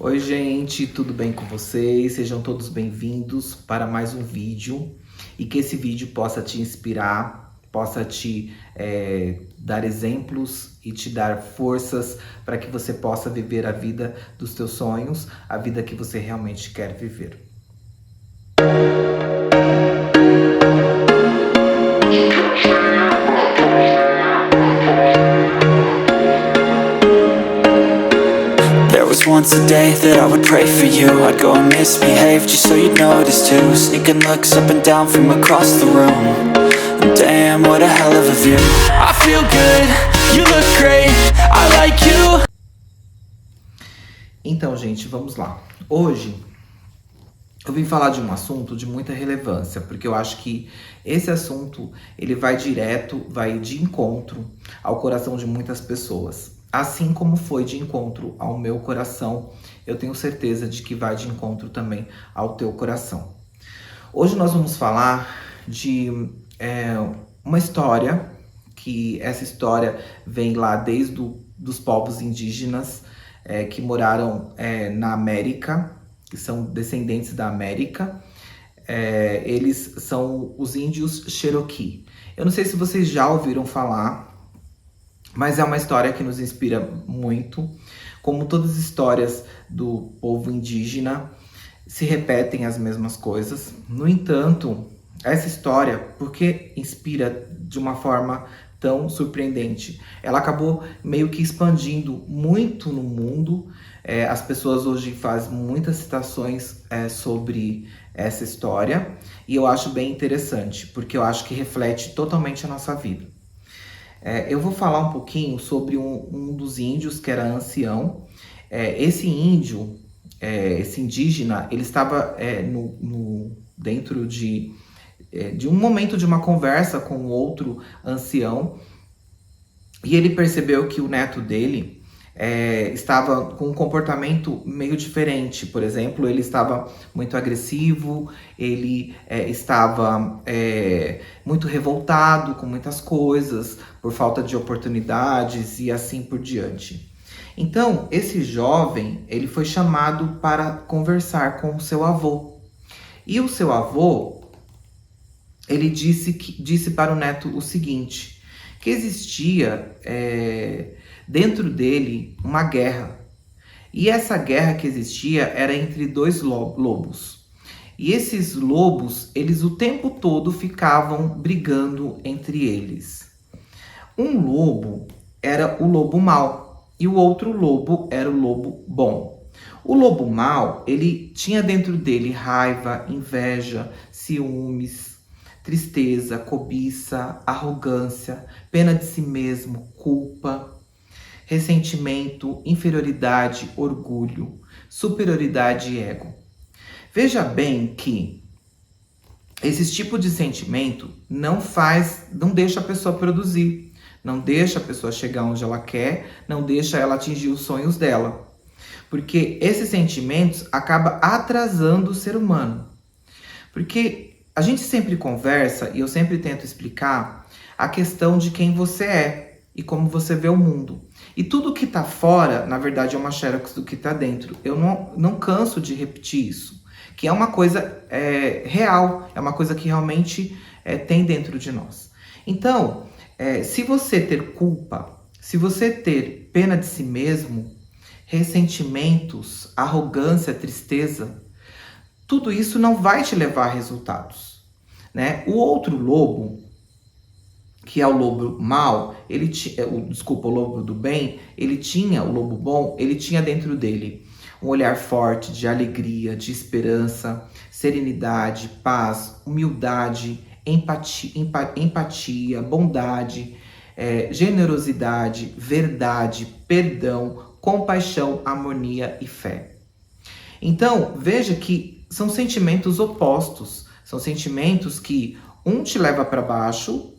Oi, gente, tudo bem com vocês? Sejam todos bem-vindos para mais um vídeo e que esse vídeo possa te inspirar, possa te dar exemplos e te dar forças para que você possa viver a vida dos teus sonhos, a vida que você realmente quer viver. Once a day that I would pray for you. I'd go and misbehave just so you'd notice too. Sneaking looks up and down from across the room. And damn, what a hell of a view. I feel good, you look great, I like you. Então, gente, vamos lá. Hoje eu vim falar de um assunto de muita relevância, porque eu acho que esse assunto ele vai direto, vai de encontro ao coração de muitas pessoas. Assim como foi de encontro ao meu coração, eu tenho certeza de que vai de encontro também ao teu coração. Hoje nós vamos falar de uma história, que essa história vem lá desde dos povos indígenas que moraram na América, que são descendentes da América. Eles são os índios Cherokee. Eu não sei se vocês já ouviram falar, mas é uma história que nos inspira muito. Como todas as histórias do povo indígena, se repetem as mesmas coisas. No entanto, essa história, por que inspira de uma forma tão surpreendente? Ela acabou meio que expandindo muito no mundo. As pessoas hoje fazem muitas citações sobre essa história. E eu acho bem interessante, porque eu acho que reflete totalmente a nossa vida. Eu vou falar um pouquinho sobre um dos índios que era ancião. Esse índio, esse indígena, ele estava dentro de um momento de uma conversa com outro ancião, e ele percebeu que o neto dele estava com um comportamento meio diferente. Por exemplo, ele estava muito agressivo, ele estava muito revoltado com muitas coisas, por falta de oportunidades e assim por diante. Então, esse jovem, ele foi chamado para conversar com o seu avô. E o seu avô, ele disse para o neto o seguinte, que existia dentro dele uma guerra. E essa guerra que existia era entre dois lobos. E esses lobos, eles o tempo todo ficavam brigando entre eles. Um lobo era o lobo mau e o outro lobo era o lobo bom. O lobo mau, ele tinha dentro dele raiva, inveja, ciúmes, tristeza, cobiça, arrogância, pena de si mesmo, culpa, ressentimento, inferioridade, orgulho, superioridade e ego. Veja bem que esse tipo de sentimento não deixa a pessoa produzir, não deixa a pessoa chegar onde ela quer, não deixa ela atingir os sonhos dela. Porque esses sentimentos acabam atrasando o ser humano. Porque a gente sempre conversa e eu sempre tento explicar a questão de quem você é e como você vê o mundo. E tudo que tá fora, na verdade, é uma xerox do que tá dentro. Eu não canso de repetir isso. Que é uma coisa real, é uma coisa que realmente tem dentro de nós. Então, se você ter culpa, se você ter pena de si mesmo, ressentimentos, arrogância, tristeza, tudo isso não vai te levar a resultados, né? O outro lobo, que é o lobo mau, o lobo do bem, o lobo bom, ele tinha dentro dele um olhar forte de alegria, de esperança, serenidade, paz, humildade, empatia, bondade, generosidade, verdade, perdão, compaixão, harmonia e fé. Então, veja que são sentimentos opostos, são sentimentos que um te leva para baixo,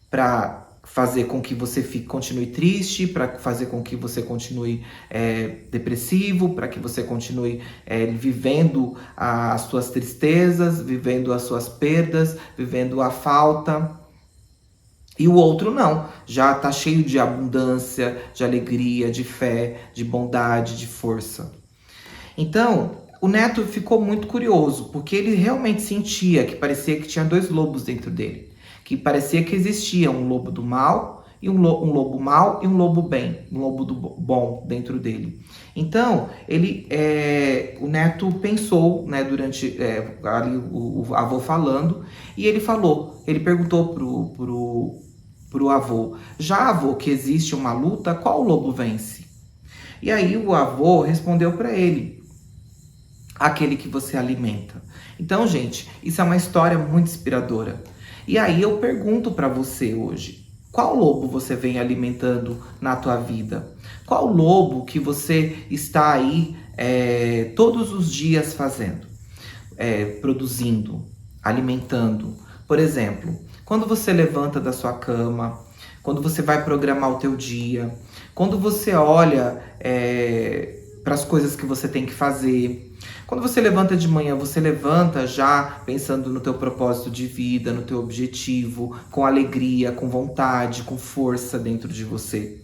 para fazer com que você continue triste, para fazer com que você continue depressivo, para que você continue vivendo as suas tristezas, vivendo as suas perdas, vivendo a falta. E o outro não, já está cheio de abundância, de alegria, de fé, de bondade, de força. Então, o neto ficou muito curioso, porque ele realmente sentia que parecia que tinha 2 lobos dentro dele. Que parecia que existia um lobo do mal, e um lobo mal e um lobo bem, um lobo bom dentro dele. Então, o neto pensou, né, durante ali o avô falando, e ele perguntou pro avô: já, avô, que existe uma luta, qual lobo vence? E aí o avô respondeu para ele: aquele que você alimenta. Então, gente, isso é uma história muito inspiradora. E aí eu pergunto para você hoje: qual lobo você vem alimentando na tua vida? Qual lobo que você está aí todos os dias fazendo? Produzindo, alimentando. Por exemplo, quando você levanta da sua cama, quando você vai programar o teu dia, quando você olha para as coisas que você tem que fazer. Quando você levanta de manhã, você levanta já pensando no teu propósito de vida, no teu objetivo, com alegria, com vontade, com força dentro de você.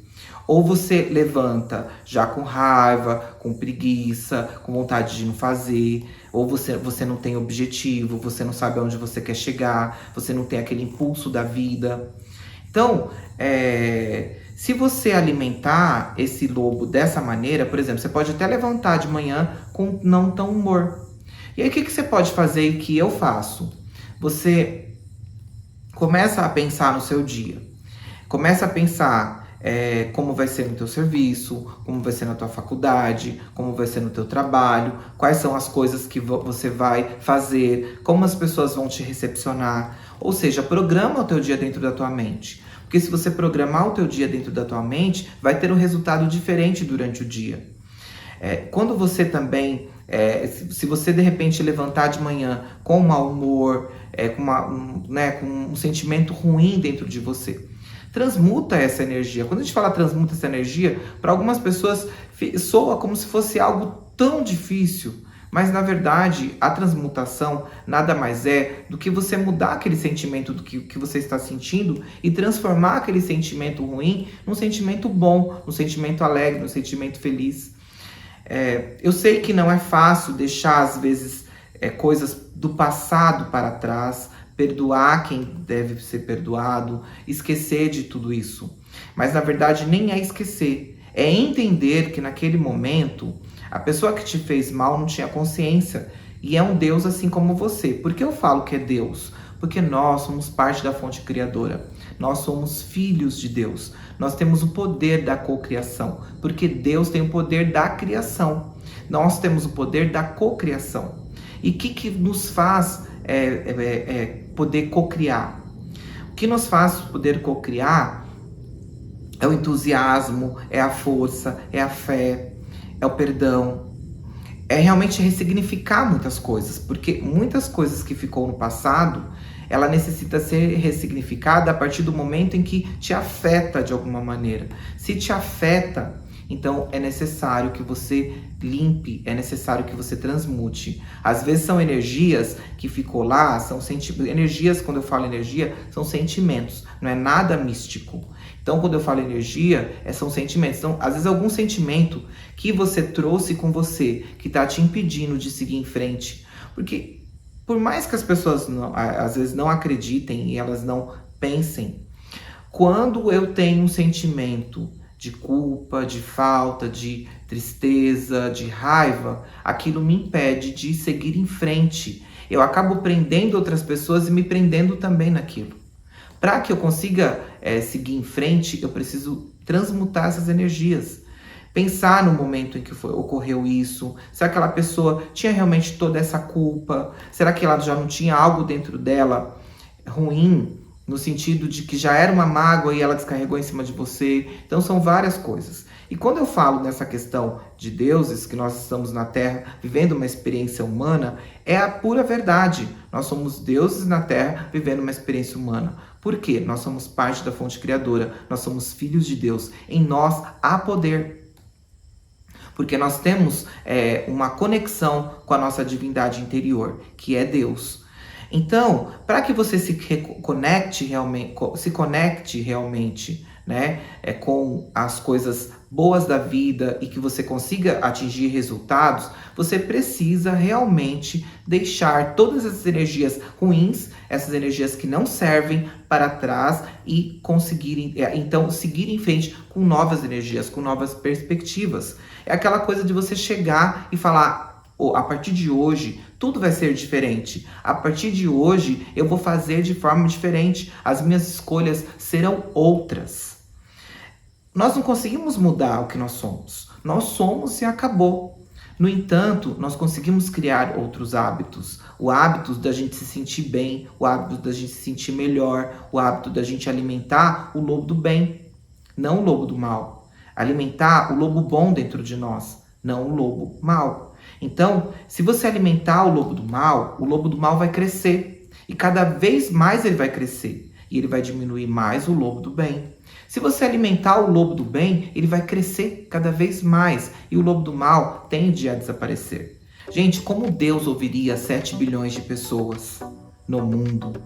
Ou você levanta já com raiva, com preguiça, com vontade de não fazer, ou você não tem objetivo, você não sabe aonde você quer chegar, você não tem aquele impulso da vida. Então, se você alimentar esse lobo dessa maneira, por exemplo, você pode até levantar de manhã com não tão humor. E aí, o que você pode fazer e que eu faço? Você começa a pensar no seu dia. Começa a pensar como vai ser no teu serviço, como vai ser na tua faculdade, como vai ser no teu trabalho, quais são as coisas que você vai fazer, como as pessoas vão te recepcionar. Ou seja, programa o teu dia dentro da tua mente. Porque se você programar o teu dia dentro da tua mente, vai ter um resultado diferente durante o dia. Quando você também, se você de repente levantar de manhã com mau humor, com um sentimento ruim dentro de você, transmuta essa energia. Quando a gente fala transmuta essa energia, para algumas pessoas soa como se fosse algo tão difícil. Mas, na verdade, a transmutação nada mais é do que você mudar aquele sentimento do que você está sentindo e transformar aquele sentimento ruim num sentimento bom, num sentimento alegre, num sentimento feliz. Eu sei que não é fácil deixar, às vezes, coisas do passado para trás, perdoar quem deve ser perdoado, esquecer de tudo isso. Mas, na verdade, nem é esquecer. É entender que naquele momento a pessoa que te fez mal não tinha consciência e é um Deus assim como você. Por que eu falo que é Deus? Porque nós somos parte da fonte criadora. Nós somos filhos de Deus. Nós temos o poder da cocriação, porque Deus tem o poder da criação. Nós temos o poder da cocriação. E o que nos faz poder cocriar? O que nos faz poder cocriar é o entusiasmo, é a força, é a fé, é o perdão, é realmente ressignificar muitas coisas, porque muitas coisas que ficou no passado, ela necessita ser ressignificada a partir do momento em que te afeta de alguma maneira. Se te afeta, então é necessário que você limpe, é necessário que você transmute. Às vezes são energias que ficou lá, são energias, quando eu falo energia, são sentimentos, não é nada místico. Então, quando eu falo energia, são sentimentos. Então, às vezes, algum sentimento que você trouxe com você, que está te impedindo de seguir em frente. Porque, por mais que as pessoas, às vezes, não acreditem e elas não pensem, quando eu tenho um sentimento de culpa, de falta, de tristeza, de raiva, aquilo me impede de seguir em frente. Eu acabo prendendo outras pessoas e me prendendo também naquilo. Para que eu consiga seguir em frente, eu preciso transmutar essas energias. Pensar no momento em que ocorreu isso. Será que aquela pessoa tinha realmente toda essa culpa? Será que ela já não tinha algo dentro dela ruim? No sentido de que já era uma mágoa e ela descarregou em cima de você. Então são várias coisas. E quando eu falo nessa questão de deuses, que nós estamos na Terra vivendo uma experiência humana, é a pura verdade. Nós somos deuses na Terra vivendo uma experiência humana. Por quê? Nós somos parte da fonte criadora. Nós somos filhos de Deus. Em nós há poder. Porque nós temos uma conexão com a nossa divindade interior, que é Deus. Então, para que você se conecte realmente, né, com as coisas boas da vida e que você consiga atingir resultados, você precisa realmente deixar todas essas energias ruins, essas energias que não servem, para trás e conseguir, então, seguir em frente com novas energias, com novas perspectivas. É aquela coisa de você chegar e falar: oh, a partir de hoje, tudo vai ser diferente. A partir de hoje, eu vou fazer de forma diferente. As minhas escolhas serão outras. Nós não conseguimos mudar o que nós somos. Nós somos e acabou. No entanto, nós conseguimos criar outros hábitos. O hábito da gente se sentir bem, o hábito da gente se sentir melhor, o hábito da gente alimentar o lobo do bem, não o lobo do mal. Alimentar o lobo bom dentro de nós, não o lobo mau. Então, se você alimentar o lobo do mal vai crescer. E cada vez mais ele vai crescer. E ele vai diminuir mais o lobo do bem. Se você alimentar o lobo do bem, ele vai crescer cada vez mais. E o lobo do mal tende a desaparecer. Gente, como Deus ouviria 7 bilhões de pessoas no mundo?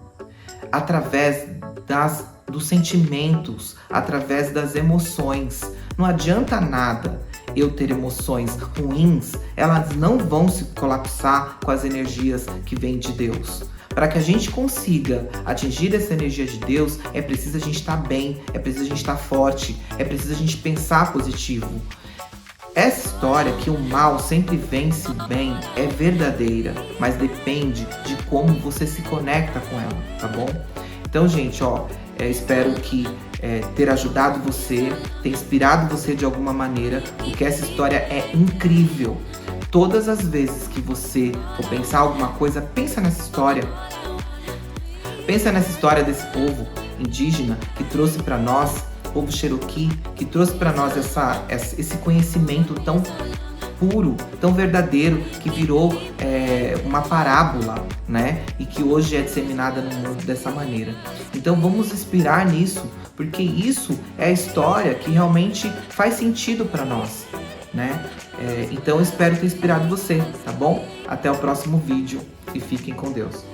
Através dos sentimentos, através das emoções. Não adianta nada eu ter emoções ruins, elas não vão se colapsar com as energias que vêm de Deus. Para que a gente consiga atingir essa energia de Deus, é preciso a gente estar bem, é preciso a gente estar forte, é preciso a gente pensar positivo. Essa história que o mal sempre vence o bem é verdadeira, mas depende de como você se conecta com ela, tá bom? Então, gente, espero que ter ajudado você, ter inspirado você de alguma maneira, porque essa história é incrível. Todas as vezes que você for pensar alguma coisa, pensa nessa história. Pensa nessa história desse povo indígena que trouxe para nós, povo Cherokee, que trouxe para nós esse conhecimento tão puro, tão verdadeiro, que virou uma parábola, né? E que hoje é disseminada no mundo dessa maneira. Então vamos inspirar nisso, porque isso é a história que realmente faz sentido para nós, né? Então espero ter inspirado você, tá bom? Até o próximo vídeo e fiquem com Deus.